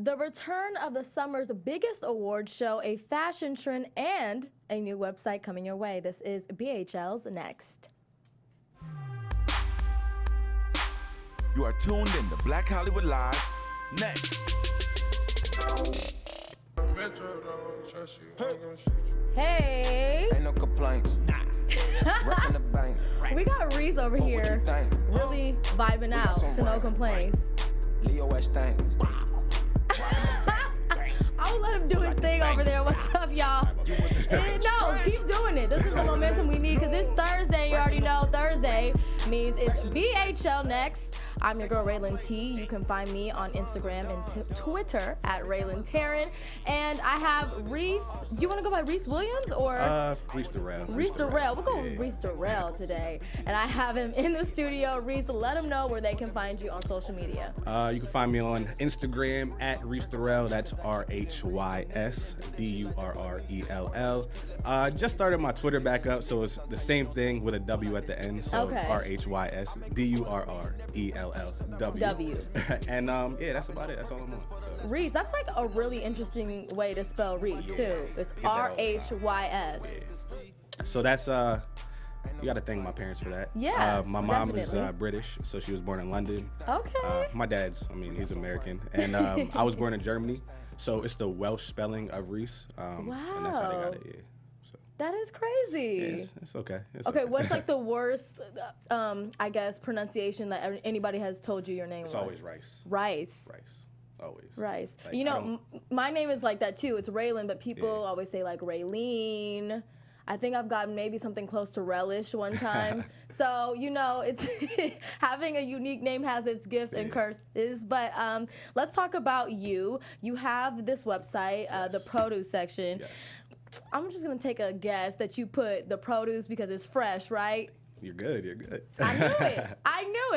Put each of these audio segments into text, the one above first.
The return of the summer's biggest award show, a fashion trend, and a new website coming your way. This is BHL's Next. You are tuned in to Black Hollywood Live. Next. Hey. Ain't no complaints. Rockin' the bank. We got Rhys over What here you think? really vibing out some to no rain. complaints. Leo West thing. I will let him do his thing over there. What's up, y'all? No, keep doing it. This is the momentum we need because it's Thursday. You already know Thursday means it's BHL Next. I'm your girl, Rhelin T. You can find me on Instagram and Twitter at Rhelin Taylor. And I have Rhys. Do you want to go by Rhys Williams or? Rhys Durrell. Rhys Durrell. We'll go with Rhys Durrell today. And I have him in the studio. Rhys, let him know where they can find you on social media. You can find me on Instagram at Rhys Durrell. That's RHYSDURRELL. Just started my Twitter back up, so it's the same thing with a W at the end. So Okay. RHYSDURRELL. W. And yeah, that's about it. That's all I'm on. So. Rhys, that's like a really interesting way to spell Rhys too. It's get that all the time. RHYS. Yeah. So that's you got to thank my parents for that. Yeah, my mom is definitely. British, so she was born in London. Okay. My dad's, he's American, and I was born in Germany, so it's the Welsh spelling of Rhys. And that's how they got it. Yeah. So That is crazy. yeah, it's okay. It's Okay, what's like the worst, I guess, pronunciation that anybody has told you your name It's was? always Rice. Rice. Rice. Always. Rice. Like, You I know, don't- my name is like that too. It's Rhelin, but people Yeah. always say like Rhelin. I think I've gotten maybe something close to relish one time. So, you know, it's having a unique name has its gifts and Yeah. curses. But let's talk about you. You have this website, the Yes. produce section. Yes. I'm just going to take a guess that you put the produce because it's fresh, right? You're good. You're good. I knew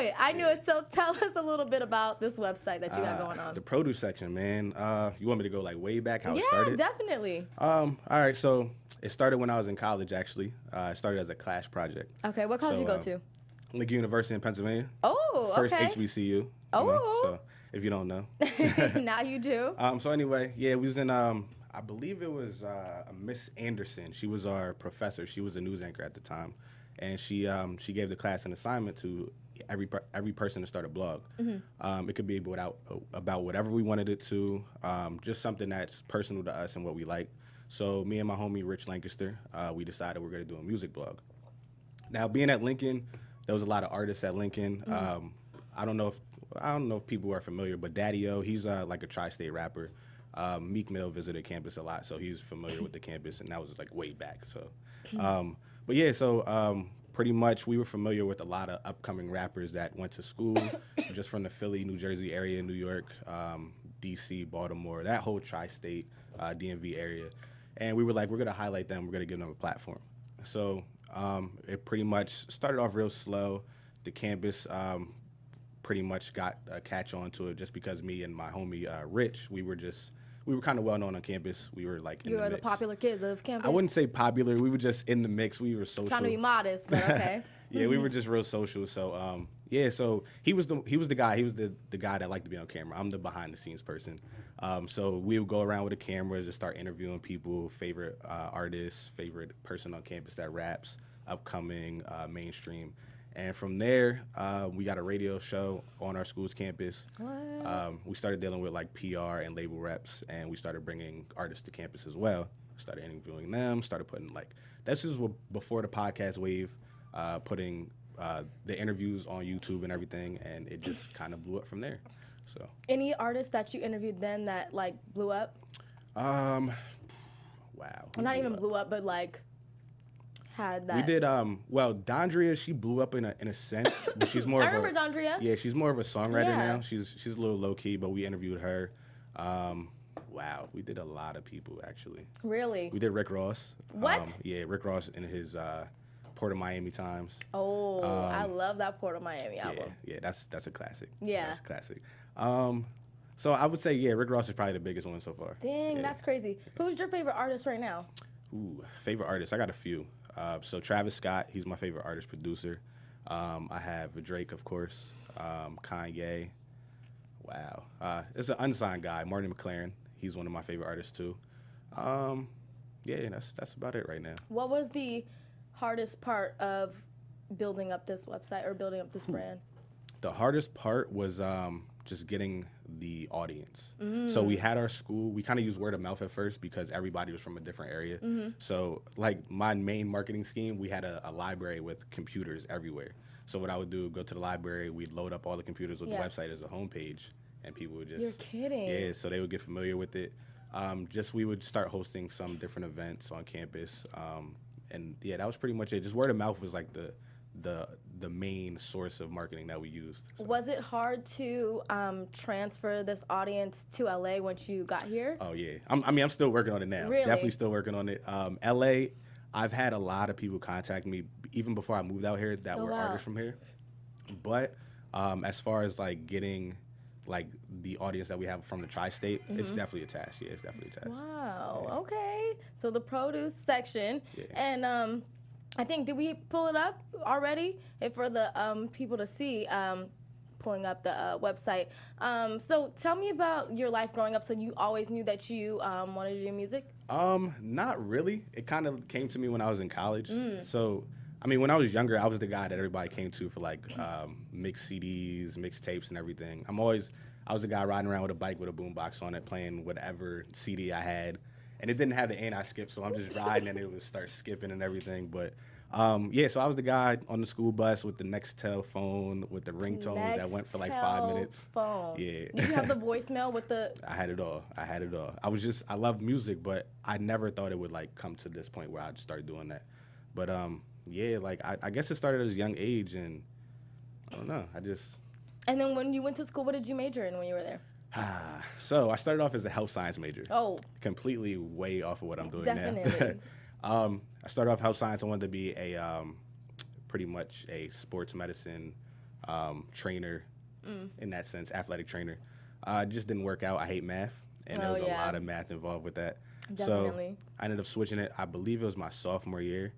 it. I knew it. So tell us a little bit about this website that you got going on. The produce section, man. You want me to go like way back how it Yeah, started? definitely. All right. So it started when I was in college. Actually, it started as a class project. Okay, what college So, you go to? Lincoln University in Pennsylvania. Oh, First okay. HBCU. you Oh. know, so if you don't know. Now you do. So anyway, yeah, we was in. I believe it was Miss Anderson. She was our professor. She was a news anchor at the time, and she gave the class an assignment to every person to start a blog. Mm-hmm. It could be about whatever we wanted it to, just something that's personal to us and what we like. So me and my homie Rich Lancaster, we decided we're gonna do a music blog. Now being at Lincoln, there was a lot of artists at Lincoln. Mm-hmm. I don't know if people are familiar, but Daddy-O, he's like a tri-state rapper. Meek Mill visited campus a lot, so he's familiar with the campus, and that was like way back. So, but yeah, so pretty much we were familiar with a lot of upcoming rappers that went to school just from the Philly, New Jersey area, New York, DC, Baltimore, that whole tri-state, DMV area. And we were like, we're gonna highlight them, we're gonna give them a platform. So it pretty much started off real slow. The campus pretty much got a catch on to it just because me and my homie Rich, we were kind of well known on campus. We were like in You the are the mix. popular kids of campus. I wouldn't say popular. We were just in the mix. We were social. Trying to be modest, but okay. Yeah, we were just real social. So yeah, so he was the guy. He was the guy that liked to be on camera. I'm the behind the scenes person. So we would go around with a camera, just start interviewing people, favorite artists, favorite person on campus that raps, upcoming, mainstream. And from there, we got a radio show on our school's campus. What? We started dealing with like PR and label reps, and we started bringing artists to campus as well. Started interviewing them, started putting this is before the podcast wave, putting the interviews on YouTube and everything, and it just kind of blew up from there. So Any artists that you interviewed then that like blew up? wow. Well, not even blew up, but like had that. We did well, Dondria, she blew up in a sense, but she's more I of remember Dondria. Yeah, she's more of a songwriter Yeah. now. She's a little low key, but we interviewed her. Wow, we did a lot of people actually. Really? We did Rick Ross. What? Yeah, Rick Ross in his Port of Miami times. Oh, I love that Port of Miami album. Yeah, that's a classic. Yeah. That's a classic. So I would say, yeah, Rick Ross is probably the biggest one so far. Dang, Yeah. that's crazy. Who's your favorite artist right now? Ooh, favorite artist. I got a few. So Travis Scott, he's my favorite artist producer. I have Drake, of course. Kanye. Wow. It's an unsigned guy, Martin McLaren. He's one of my favorite artists too. Yeah, that's about it right now. What was the hardest part of building up this website or building up this brand? The hardest part was just getting the audience. So we had our school. We kind of used word of mouth at first because everybody was from a different area. So like my main marketing scheme, we had a library with computers everywhere. So what I would do, go to the library, we'd load up all the computers with the website as a homepage, and people would just... You're kidding. Yeah, so they would get familiar with it. We would start hosting some different events on campus. And yeah, that was pretty much it. Just word of mouth was like the main source of marketing that we used. So. Was it hard to transfer this audience to LA once you got here? Oh yeah, I'm still working on it now. Really? Definitely still working on it. LA, I've had a lot of people contact me even before I moved out here that were artists from here. But as far as like getting like the audience that we have from the tri-state, it's definitely a task. Yeah, it's definitely a task. Wow. Yeah. Okay. So the produce section, and I think, did we pull it up already for the people to see? Pulling up the website. So tell me about your life growing up. So you always knew that you wanted to do music? Not really. It kind of came to me when I was in college. So, I mean, when I was younger, I was the guy that everybody came to for like mixed CDs, mixed tapes, and everything. I was the guy riding around with a bike with a boombox on it, playing whatever CD I had. And it didn't have the ain't I skip, so I'm just riding and it would start skipping and everything. But so I was the guy on the school bus with the Nextel phone with the ringtones that went for like 5 minutes. Phone. Yeah. Did you have the voicemail with the? I had it all. I love music, but I never thought it would like come to this point where I'd start doing that. But like I guess it started at a young age, and I don't know. And then when you went to school, what did you major in when you were there? So I started off as a health science major. Oh. Completely way off of what I'm doing Definitely. now. I started off health science. I wanted to be pretty much a sports medicine trainer, in that sense, athletic trainer. It just didn't work out. I hate math, and there was a lot of math involved with that. Definitely. So I ended up switching it. I believe it was my sophomore year.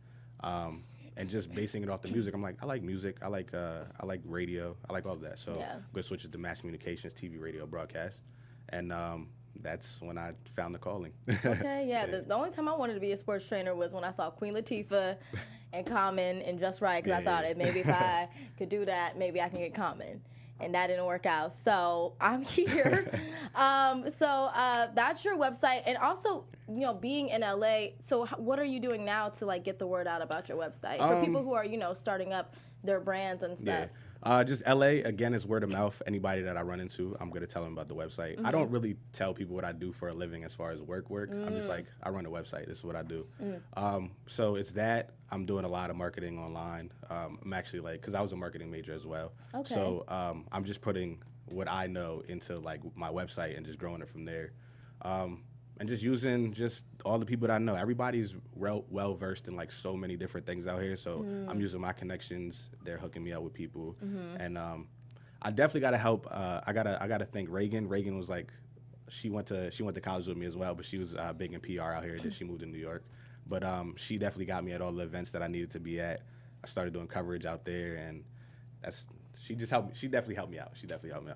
And just basing it off the music, I'm like, I like music, I like radio, I like all of that. So I'm gonna switch it to mass communications, TV, radio, broadcast, and that's when I found the calling. Okay, yeah. The only time I wanted to be a sports trainer was when I saw Queen Latifah and Common and Just Right, because I thought maybe if I could do that, maybe I can get Common. And that didn't work out. So I'm here. That's your website. And also, being in LA, so what are you doing now to like get the word out about your website for people who are, starting up their brands and stuff? Just LA, again, is word of mouth. Anybody that I run into, I'm going to tell them about the website. I don't really tell people what I do for a living as far as work. I'm just like, I run a website. This is what I do. So it's that. I'm doing a lot of marketing online. I'm actually because I was a marketing major as well. Okay. So I'm just putting what I know into like my website and just growing it from there. And just using just all the people that I know. Everybody's well versed in like so many different things out here. So I'm using my connections. They're hooking me up with people, and I definitely got to help. I gotta thank Reagan. Reagan was like, she went to college with me as well, but she was big in PR out here. Then she moved to New York, but she definitely got me at all the events that I needed to be at. I started doing coverage out there, and she just helped me. She definitely helped me out.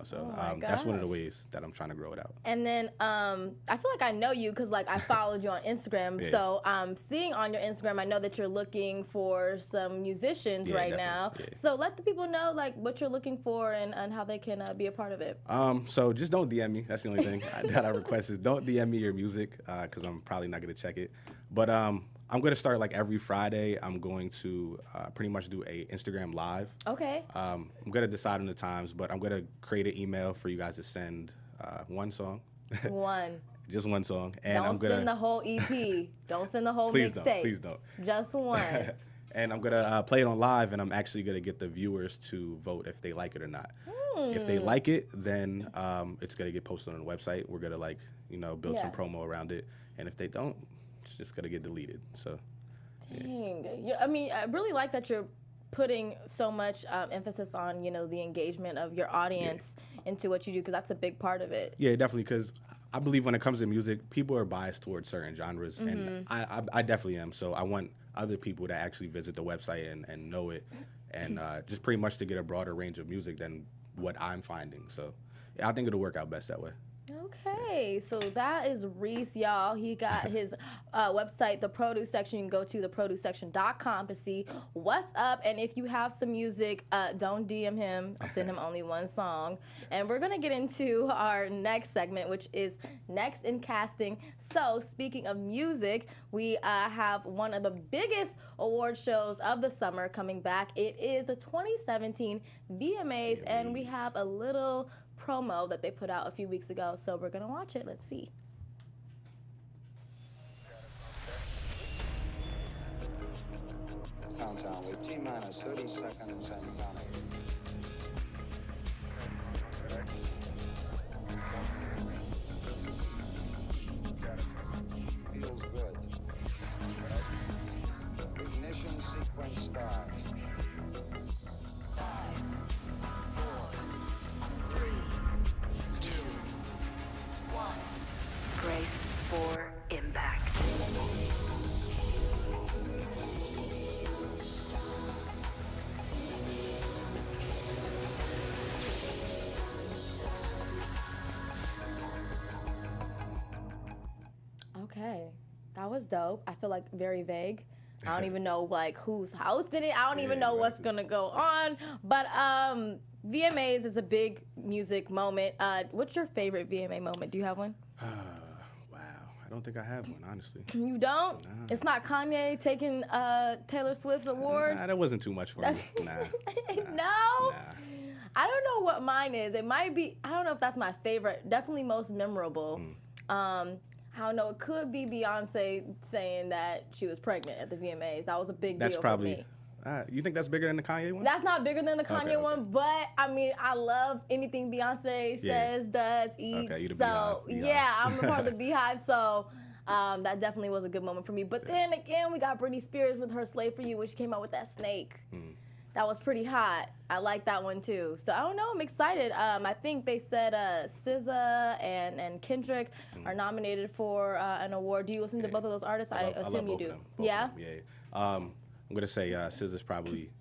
So that's one of the ways that I'm trying to grow it out. And then I feel like I know you because like I followed you on Instagram. Yeah. So seeing on your Instagram, I know that you're looking for some musicians right now. Yeah. So let the people know like what you're looking for and how they can be a part of it. So just don't DM me. That's the only thing that I request is don't DM me your music because I'm probably not going to check it. But I'm going to start like every Friday. I'm going to pretty much do a Instagram live. Okay. I'm going to decide on the times, but I'm going to create an email for you guys to send one song. One. Just one song. And don't send the whole EP. Don't send the whole mixtape. Please don't. Just one. And I'm going to play it on live, and I'm actually going to get the viewers to vote if they like it or not. If they like it, then it's going to get posted on the website. We're going to build some promo around it. And if they don't, it's just going to get deleted. So, dang. Yeah, I mean, I really like that you're putting so much emphasis on, the engagement of your audience into what you do, because that's a big part of it. Yeah, definitely, because I believe when it comes to music, people are biased towards certain genres, and I definitely am. So I want other people to actually visit the website and know it, and just pretty much to get a broader range of music than what I'm finding. So I think it'll work out best that way. Okay, so that is Rhys, y'all. He got his website, the produce section. You can go to theproducesection.com to see what's up. And if you have some music, don't DM him. I'll send him only one song. And we're going to get into our next segment, which is Next in Casting. So speaking of music, we have one of the biggest award shows of the summer coming back. It is the 2017 VMAs, and we have a little promo that they put out a few weeks ago, so we're gonna watch it. Let's see. Countdown with T-minus 30 seconds and counting. Feels good. Ignition sequence starts. Brace for impact. Okay, that was dope. I feel like very vague. I don't even know like who's hosting it. I don't even know what's gonna go on. But VMAs is a big music moment. What's your favorite VMA moment? Do you have one? Wow, I don't think I have one, honestly. You don't? Nah. It's not Kanye taking Taylor Swift's award? Nah, that wasn't too much for me. Nah. No? Nah. I don't know what mine is. It might be, I don't know if that's my favorite. Definitely most memorable. I don't know. It could be Beyonce saying that she was pregnant at the VMAs. That was a big That's deal probably. for me. You think that's bigger than the Kanye one? That's not bigger than the Kanye Okay. one, but I mean, I love anything Beyonce says, does, eats. Okay, you the so Beehive. yeah, I'm a part of the Beehive. So that definitely was a good moment for me. But then again, we got Britney Spears with her "Slave for You," which came out with that snake. That was pretty hot. I like that one too. So I don't know. I'm excited. I think they said SZA and Kendrick are nominated for an award. Do you listen to both of those artists? I assume love you both do. of them. Both Yeah. of them, yeah. I'm gonna say SZA's probably.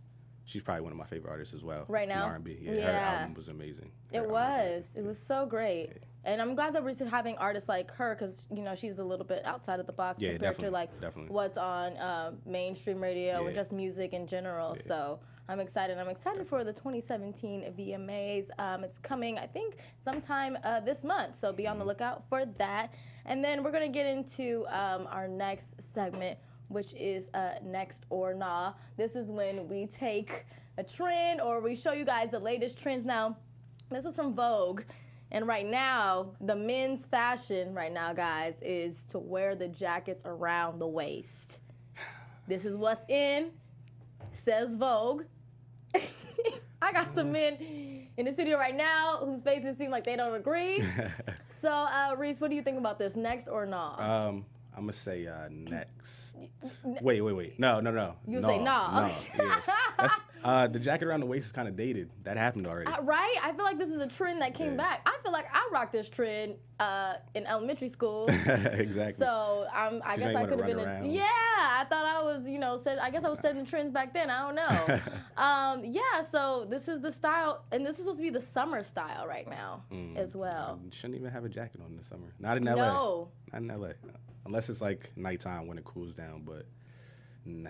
She's probably one of my favorite artists as well. Right now? In R&B. Yeah, her album was amazing. It was. It was so great. And I'm glad that we're having artists like her because, you know, she's a little bit outside of the box Yeah, compared to definitely, like definitely. what's on mainstream radio or Yeah. just music in general. Yeah. So I'm excited. I'm excited for the 2017 VMAs. It's coming, I think, sometime this month. So be on the lookout for that. And then we're going to get into our next segment, which is Next or Nah. This is when we take a trend or we show you guys the latest trends. Now, this is from Vogue. And right now, the men's fashion right now, guys, is to wear the jackets around the waist. This is what's in, says Vogue. I got some men in the studio right now whose faces seem like they don't agree. So, Rhys, what do you think about this? Next or nah? I'm gonna say next. Wait. No. You say nah. No. Yeah. That's, the jacket around the waist is kind of dated. That happened already. Right? I feel like this is a trend that came back. I feel like I rocked this trend in elementary school. Exactly. So I guess I could have been. around. Yeah, I thought I was, I guess I was setting the trends back then. I don't know. Yeah, so this is the style, and this is supposed to be the summer style right now as well. You shouldn't even have a jacket on this summer. Not in LA. No. Not in LA. Unless it's like nighttime when it cools down, but nah.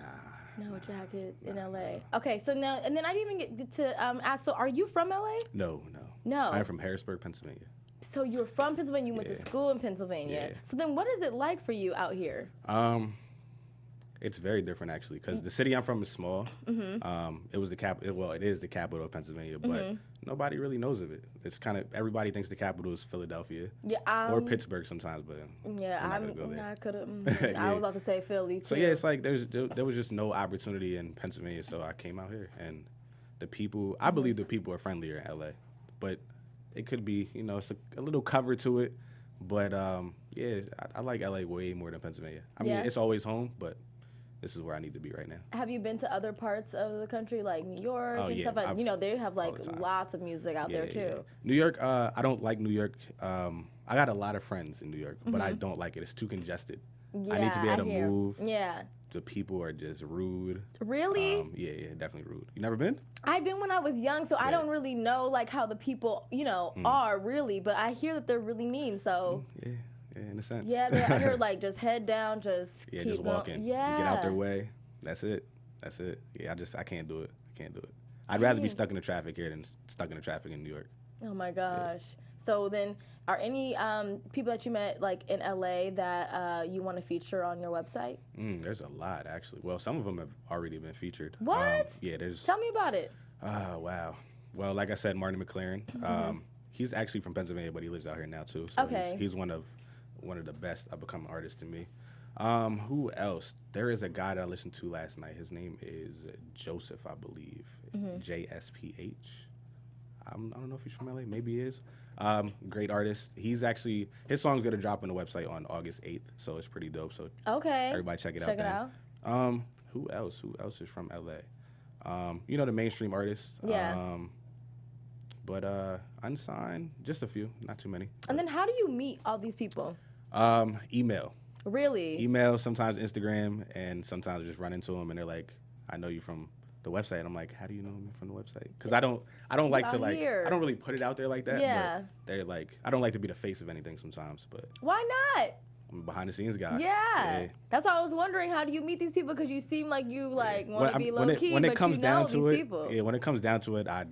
No jacket in LA. Okay, so now, and then I didn't even get to ask, so are you from LA? No. No. I'm from Harrisburg, Pennsylvania. So you're from Pennsylvania, you went to school in Pennsylvania. Yeah. So then what is it like for you out here? It's very different actually, because the city I'm from is small. It was the capital. Well, it is the capital of Pennsylvania, but nobody really knows of it. It's kind of everybody thinks the capital is Philadelphia, or Pittsburgh sometimes, but I could have. I was about to say Philly too. So yeah, it's like there was just no opportunity in Pennsylvania, so I came out here, and the people. I believe the people are friendlier in LA, but it could be, it's a little cover to it, but yeah, I like LA way more than Pennsylvania. I mean, it's always home, but this is where I need to be right now. Have you been to other parts of the country, like New York and stuff? They have like lots of music out there too. Yeah. New York, I don't like New York. I got a lot of friends in New York, but I don't like it. It's too congested. Yeah, I need to be able to hear. move. Yeah. the people are just rude. Really? Yeah, definitely rude. You never been? I've been when I was young, so I don't really know like how the people, are really, but I hear that they're really mean. So Yeah, in a sense. yeah, I heard like just head down, just Yeah, keep just walking. going. You get out their Yeah. way. That's it. Yeah, I can't do it. I'd rather be stuck in the traffic here than stuck in the traffic in New York. Oh my gosh. So then, are any people that you met like in LA that you want to feature on your website? There's a lot actually. Well, some of them have already been featured. What? Yeah, there's. Tell me about it. Oh, wow. Well, like I said, Martin McLaren. He's actually from Pennsylvania, but he lives out here now too. So Okay. he's one of the best up-and-coming artists to me. Who else? There is a guy that I listened to last night. His name is Joseph, I believe. JSPH. I don't know if he's from LA. Maybe he is. Great artist. His song's gonna drop on the website on August 8th, so it's pretty dope. So Okay. everybody check it Check out. it out. Who else? Who else is from LA? The mainstream artists. Yeah. But unsigned, just a few, not too many. And then how do you meet all these people? Email. Really? Email, sometimes Instagram, and sometimes I just run into them and they're like, "I know you from the website." And I'm like, "How do you know me from the website?" Because I don't like to out here. I don't really put it out there like that. Yeah. But they're like, I don't like to be the face of anything sometimes, but Why not? I'm a behind the scenes guy. Yeah. That's why I was wondering, how do you meet these people? Because you seem like you want to be low key, when but it comes you know down these to it, people. yeah, when it comes down to it, I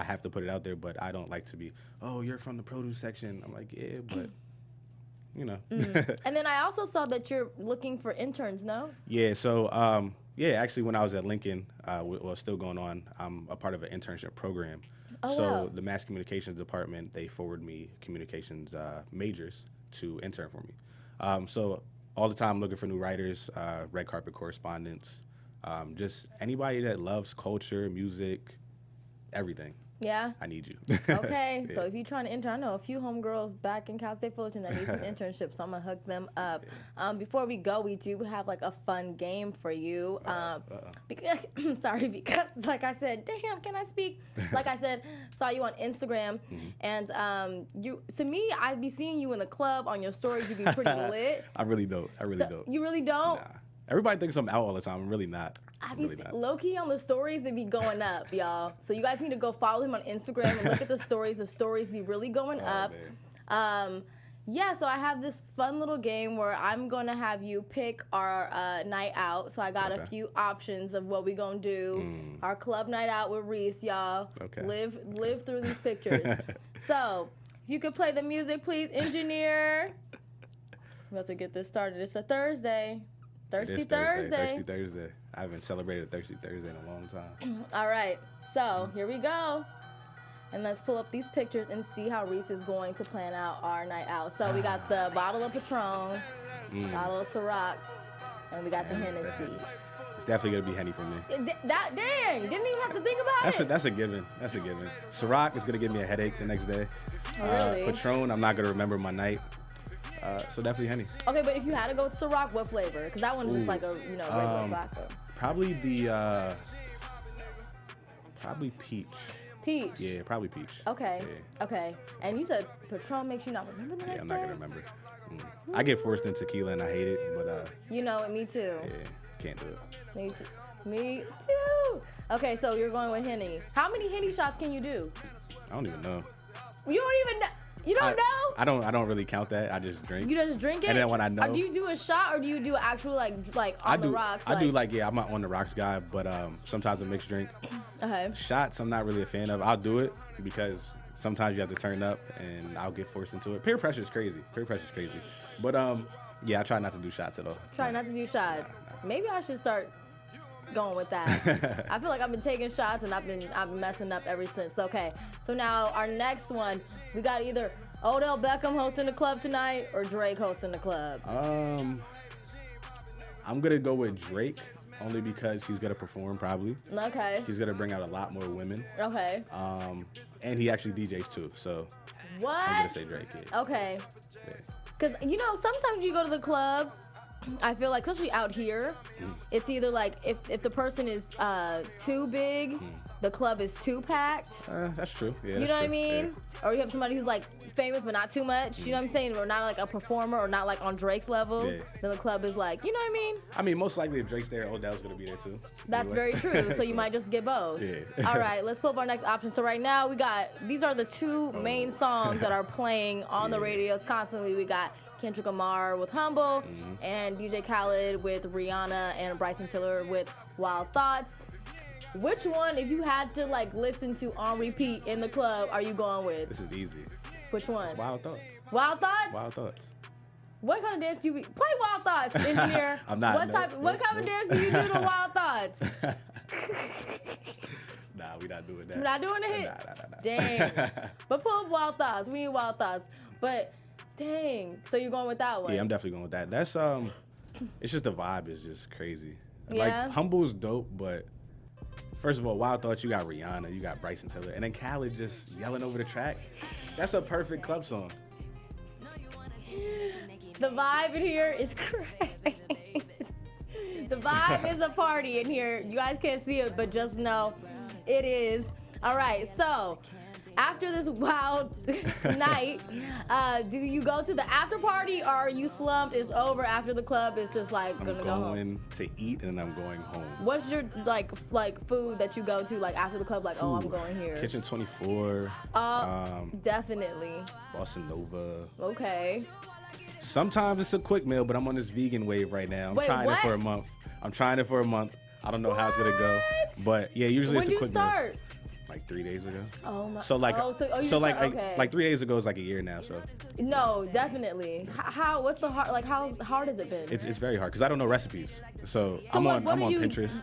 have to put it out there, but I don't like to be, "Oh, you're from the produce section." I'm like, "Yeah, but And then I also saw that you're looking for interns, no? Yeah, so actually when I was at Lincoln, still going on, I'm a part of an internship program. Oh, So wow. the mass communications department, they forward me communications majors to intern for me. So all the time looking for new writers, red carpet correspondents, just anybody that loves culture, music, everything. Yeah. I need you. Okay, so Yeah. if you're trying to intern, I know a few homegirls back in Cal State Fullerton that need some internships, so I'm gonna hook them up. Before we go, we do have like a fun game for you. Because like I said, damn, can I speak? Like I said, saw you on Instagram, and to me, I'd be seeing you in the club on your stories. You'd be pretty lit. I really don't. Don't. You really don't? Nah. Everybody thinks I'm out all the time. I'm really not. I I'm be really not. low key on the stories, they be going up, y'all. So you guys need to go follow him on Instagram and look at the stories. The stories be really going up. Man. Yeah, so I have this fun little game where I'm gonna have you pick our night out. So I got a Okay. few options of what we gonna do. Our club night out with Rhys, y'all. Okay. Live through these pictures. So if you could play the music, please, engineer. I'm about to get this started. It's a Thursday. It Thirsty is Thursday. Thirsty Thursday. I haven't celebrated Thirsty Thursday in a long time. All right, so here we go. And let's pull up these pictures and see how Rhys is going to plan out our night out. So we got the bottle of Patron, bottle of Ciroc, and we got the Hennessy. It's definitely gonna be Henny for me. Dang, didn't even have to think about it. That's a given. That's a given. Ciroc is gonna give me a headache the next day. Really? Patron, I'm not gonna remember my night. So definitely Henny. Okay, but if you had to go with Ciroc, what flavor? Because that one's just Ooh. like a regular vodka. Probably probably peach. Peach. Yeah, probably peach. Okay. Yeah. Okay. And you said Patron makes you not remember the Yeah, next I'm day? not gonna remember. I get forced in tequila and I hate it, but You know it, me too. yeah, can't do it. Me too. Me too. Okay, so you're going with Henny. How many Henny shots can you do? I don't even know. You don't even know. You don't know? I don't really count that. I just drink. You just drink it? And then when I know- Or do you do a shot or do you do actual like on the rocks? I do like, yeah, I'm not on the rocks guy, but sometimes a mixed drink. Okay. Shots, I'm not really a fan of. I'll do it because sometimes you have to turn up and I'll get forced into it. Peer pressure is crazy. But yeah, I try not to do shots at all. Try not to do shots. Maybe I should start going with that. I feel like I've been taking shots and I've been messing up ever since. Okay, so now our next one, we got either Odell Beckham hosting the club tonight or Drake hosting the club. I'm gonna go with Drake only because he's gonna perform probably. Okay. He's gonna bring out a lot more women. Okay. And he actually DJs too, so What? I'm gonna say Drake. Yeah. Okay. Yeah. Because, sometimes you go to the club I feel like, especially out here, it's either like if the person is too big, the club is too packed. That's true. Yeah, You know what I mean? Or you have somebody who's like famous but not too much. You know what I'm saying? Or not like a performer or not like on Drake's level. Yeah. Then the club is like, you know what I mean? I mean, most likely if Drake's there, Odell's gonna be there too. That's Anyway. very true. So you might just get both. Yeah. All right, let's pull up our next option. So right now these are the two main songs that are playing on the radios constantly. We got Kendrick Lamar with Humble and DJ Khaled with Rihanna and Bryson Tiller with Wild Thoughts. Which one, if you had to like listen to on repeat in the club, are you going with? This is easy. Which one? It's Wild Thoughts. Wild Thoughts? Wild Thoughts. What kind of dance do you play Wild Thoughts, engineer? I'm not. What kind of dance do you do to Wild Thoughts? Nah, we not doing that. We're not doing it? Nah. Dang. But pull up Wild Thoughts. We need Wild Thoughts. But dang. So you're going with that one? Yeah, I'm definitely going with that. That's it's just the vibe is just crazy. Yeah? Like Humble's dope, but first of all, Wild Thoughts, you got Rihanna, you got Bryson Tiller, and then Khaled just yelling over the track. That's a perfect club song. The vibe in here is crazy. The vibe is a party in here. You guys can't see it, but just know it is. All right, so after this wild night, do you go to the after party or are you slumped? It's over after the club. It's just like I'm gonna go home. going to eat and then I'm going home. What's your like food that you go to like after the club? Like, oh, I'm going here. Kitchen 24. Definitely. Boston Nova. Okay. Sometimes it's a quick meal, but I'm on this vegan wave right now. I'm Wait, trying what? it for a month. I don't know how it's gonna go, but yeah, usually When it's do a you quick start? meal. Like 3 days ago. Oh my. So like, oh, you so like, start- okay. like 3 days ago is like a year now. So No, definitely. How? What's the hard? Like, how hard has it been? it's very hard because I don't know recipes. So I'm what on are you- Pinterest.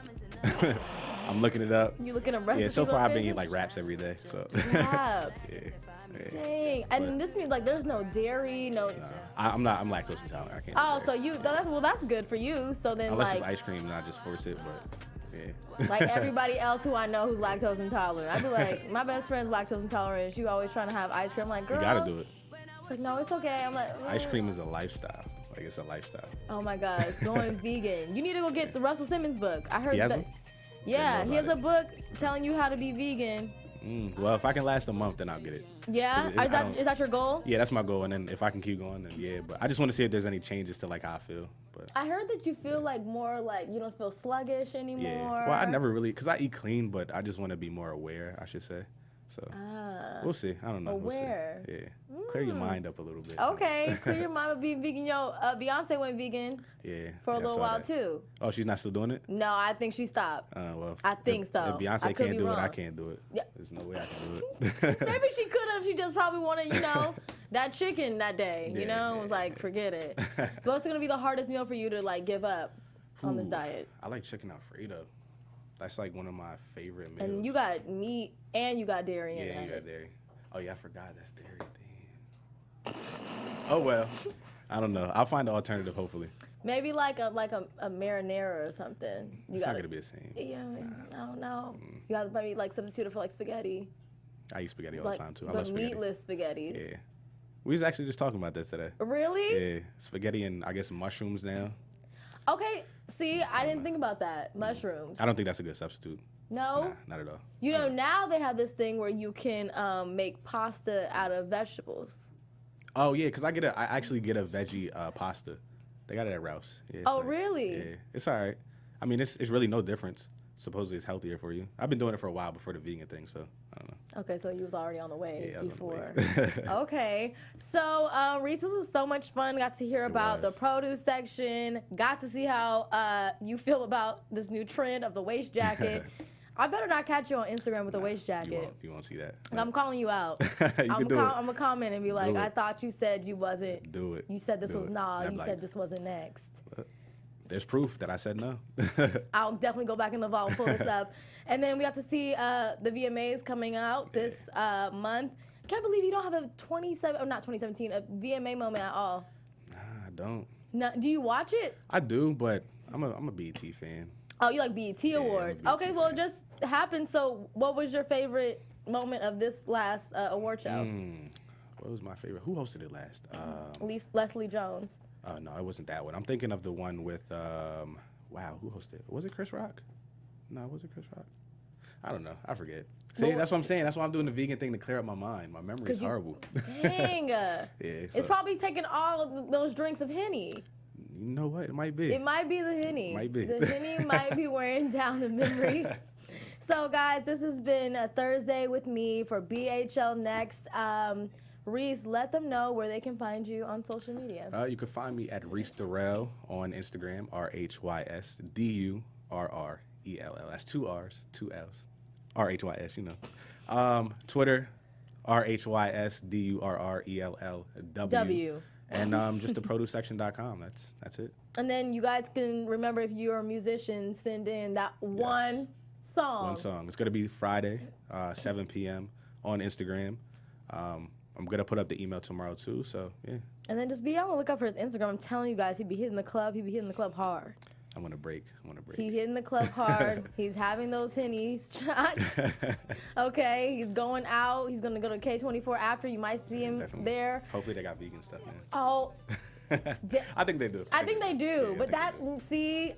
I'm looking it up. You looking at recipes? Yeah, so far on I've been Pinterest? eating like wraps every day. So Wraps. yeah. Dang. And this means like there's no dairy, no. I'm lactose intolerant. I can't. Oh, do so dairy. that's good for you. So then Unless like it's ice cream and I just force it, but yeah. like everybody else who I know who's lactose intolerant, I'd be like, my best friend's lactose intolerant. She always trying to have ice cream. I'm like, girl, You gotta do it. She's like, no, it's okay. I'm like, Ice cream is a lifestyle. Like it's a lifestyle. Oh my God, going vegan. You need to go get the Russell Simmons book. I heard He has that. one? Yeah, Didn't know he has a about book telling you how to be vegan. Well, if I can last a month, then I'll get it. Yeah, Is- I is don't- that your goal? Yeah, that's my goal. And then if I can keep going, then yeah. But I just want to see if there's any changes to like how I feel. But I heard that you feel like more like you don't feel sluggish anymore. yeah. Well, I never really, because I eat clean, but I just want to be more aware, I should say. So we'll see. I don't know. Aware. We'll see. Yeah. Clear your mind up a little bit. Okay, clear your mind with being vegan. Yo, Beyonce went vegan Yeah. for a yeah, I little saw while that. too. Oh, she's not still doing it? No, I think she stopped. Well, I think so. If Beyonce I could can't be do it, I wrong. can't do it. Yeah. There's no way I can do it. Maybe she could have. She just probably wanted, that chicken that day. Yeah, It was like, forget it. So what's gonna be the hardest meal for you to like give up on this Ooh, diet? I like chicken Alfredo. That's like one of my favorite meals. And you got meat and you got dairy in Yeah, it. you got dairy. Oh yeah, I forgot that's dairy. Damn. Oh well, I don't know. I'll find an alternative hopefully. Maybe like a marinara or something. You It's got not gonna be the same. Yeah, I don't know. You got to maybe like substitute it for like spaghetti. I eat spaghetti all Like, the time too. I but love spaghetti. meatless spaghetti. Yeah. We was actually just talking about this today. Really? Yeah, spaghetti and I guess mushrooms now. Okay. See, I didn't think about that. Mushrooms. I don't think that's a good substitute. No. Nah, not at all. Now they have this thing where you can make pasta out of vegetables. Oh yeah, cause I actually get a veggie pasta. They got it at Ralph's. Yeah, it's Oh, like- really? Yeah, it's all right. I mean, it's really no difference. Supposedly it's healthier for you. I've been doing it for a while before the vegan thing, so I don't know. Okay, so you was already on the way Yeah, I was before. on the way. Okay, so Rhys, this was so much fun. Got to hear about the was. produce section. Got to see how you feel about this new trend of the waist jacket. I better not catch you on Instagram with a waist jacket. You won't see that. And I'm calling you out. You can do it. I'm gonna comment and be like, Do I it. thought you said you wasn't. Do it. You said this Do was it. nah. And I'm You like, said this wasn't next. There's proof that I said no. I'll definitely go back in the vault and pull this up. And then we have to see the VMAs coming out this month. I can't believe you don't have a 2017, a VMA moment at all. Nah, I don't. No, do you watch it? I do, but I'm a BET fan. Oh, you like BET Awards. I'm a BET Okay, well, it fan. just happened. So what was your favorite moment of this last award show? What was my favorite? Who hosted it last? Leslie Jones. No, it wasn't that one. I'm thinking of the one with wow, who hosted it? Was it Chris Rock? No, was it Chris Rock? I don't know. I forget. See, that's what I'm saying. That's why I'm doing the vegan thing to clear up my mind. My memory is horrible. Dang. It's probably taking all of those drinks of Henny. You know what? It might be. It might be the Henny. Might be. The Henny might be wearing down the memory. So, guys, this has been a Thursday with me for BHL Next. Rhys, let them know where they can find you on social media. You can find me at Rhys Durrell on Instagram, RHYSDURRELL. That's 2 R's, 2 L's. RHYS, you know. Twitter, RHYSDURRELLW. And just the producesection.com. That's it. And then you guys can remember, if you're a musician, send in that one song. One song. It's going to be Friday, 7 p.m. on Instagram. I'm going to put up the email tomorrow, too, so, yeah. And then just be on the lookout for his Instagram. I'm telling you guys, he'd be hitting the club. He'd be hitting the club hard. I want to break. He's hitting the club hard. He's having those Henny shots. Okay, he's going out. He's going to go to K24 after. You might see him there. Hopefully they got vegan stuff, man. Oh. I think they do. I think they do. Yeah, but see,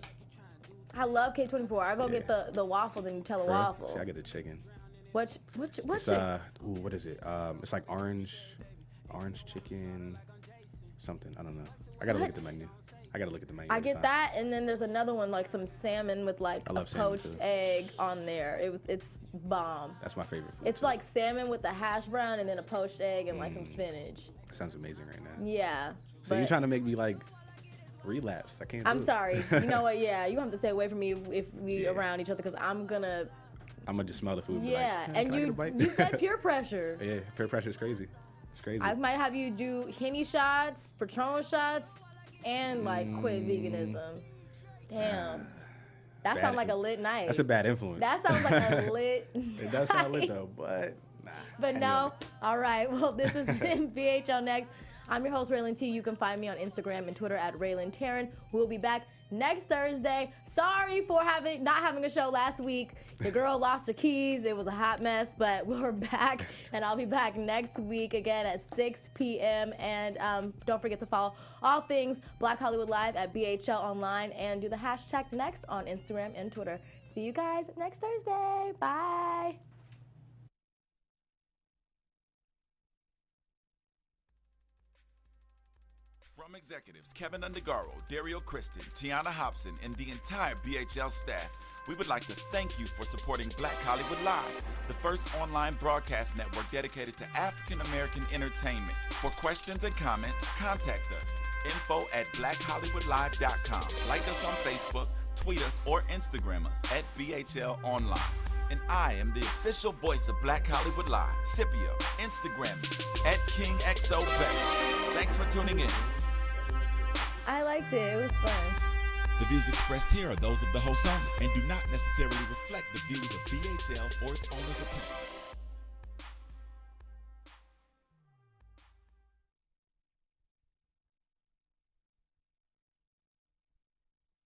I love K24. I go get the waffle, then Nutella waffle. See, I get the chicken. What's It's, what is it? It's like orange chicken, something. I don't know. I gotta look at the menu. I get that, and then there's another one, like some salmon with like a poached egg on there. It's bomb. That's my favorite food. It's like salmon with a hash brown and then a poached egg and like some spinach. Sounds amazing right now. Yeah. So you're trying to make me like relapse? I can't. I'm sorry. You know what? Yeah, you have to stay away from me if we around each other, because I'm gonna just smell the food. Yeah, like, and you said peer pressure. Yeah, peer pressure is crazy. It's crazy. I might have you do Henny shots, Patron shots, and like quit veganism. Damn. That sounds like a lit night. That's a bad influence. That sounds like a lit It does sound lit though, but nah. But no. All right. Well, this has been BHL Next. I'm your host, Rhelin T. You can find me on Instagram and Twitter at Rhelin Taylor. We'll be back next Thursday. Sorry for not having a show last week. The girl lost her keys. It was a hot mess, but we're back, and I'll be back next week again at 6 p.m. And don't forget to follow all things Black Hollywood Live at BHL Online, and do the hashtag Next on Instagram and Twitter. See you guys next Thursday. Bye. From executives Kevin Undergaro, Dario Kristen, Tiana Hobson, and the entire BHL staff, we would like to thank you for supporting Black Hollywood Live, the first online broadcast network dedicated to African American entertainment. For questions and comments, contact us. info@blackhollywoodlive.com. Like us on Facebook, tweet us, or Instagram us at BHL Online. And I am the official voice of Black Hollywood Live, Scipio, Instagram me at KingXOBay. Thanks for tuning in. I liked it. It was fun. The views expressed here are those of the host only and do not necessarily reflect the views of BHL or its owners or principals.